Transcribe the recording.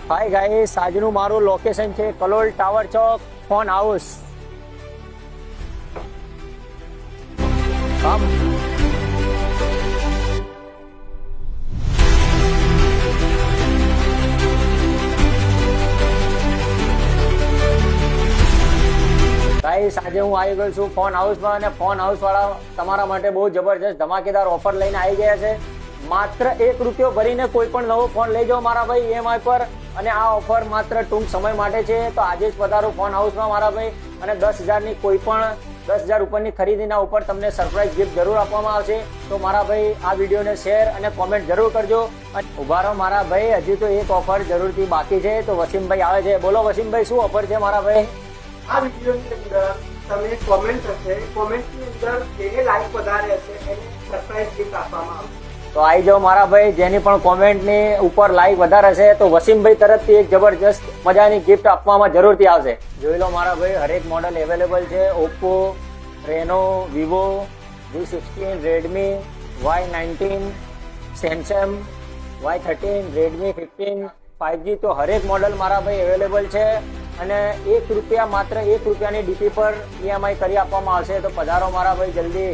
Hi guys, આજનું મારું location છે કલોલ ટાવર ચોક ફોન હાઉસ. ગાઈસ, આજે હું આવી ગયો છું ફોન હાઉસમાં અને ફોન હાઉસ વાળા તમારા માટે બહુ જબરજસ્ત ધમાકેદાર ઓફર લઈને આવી ગયા છે. માત્ર ₹1 ભરીને કોઈ પણ નવો ફોન લઈ જાઓ મારા ભાઈ EMI પર, અને આ ઓફર માત્ર ટૂંક સમય માટે છે. તો આજે જ પધારો ફોન હાઉસમાં મારા ભાઈ, અને 10,000 ની કોઈ પણ 10,000 ઉપરની ખરીદીના ઉપર તમને સરપ્રાઈઝ ગિફ્ટ જરૂર આપવામાં આવશે. તો મારા ભાઈ આ વિડીયોને શેર અને કોમેન્ટ જરૂર કરજો. અને ઉભા રહો મારા ભાઈ, હજી તો એક ઓફર જરૂરથી બાકી છે. તો વસીમભાઈ આવે છે. બોલો વસીમભાઈ, શું ઓફર છે મારા ભાઈ? આ વિડીયોની અંદર તમને કોમેન્ટ હશે, કોમેન્ટની અંદર જેને લાઈક વધારે હશે એને સરપ્રાઈઝ ગિફ્ટ આપવામાં આવશે. તો આવી જાઓ મારા ભાઈ, જેની પણ કોમેન્ટની ઉપર લાઈક વધારે હશે તો વસીમભાઈ તરફથી એક જબરજસ્ત મજાની ગિફ્ટ આપવામાં જરૂરથી આવશે. જોઈ લો મારા ભાઈ, હરેક મોડલ અવેલેબલ છે. Oppo, Reno, Vivo, V16, Redmi, Y19, Samsung, Y13, Redmi 15, 5G, તો હરેક મોડલ મારા ભાઈ અવેલેબલ છે. અને માત્ર ₹1 ની DP પર EMI કરી આપવામાં આવશે. તો પધારો મારા ભાઈ, જલ્દી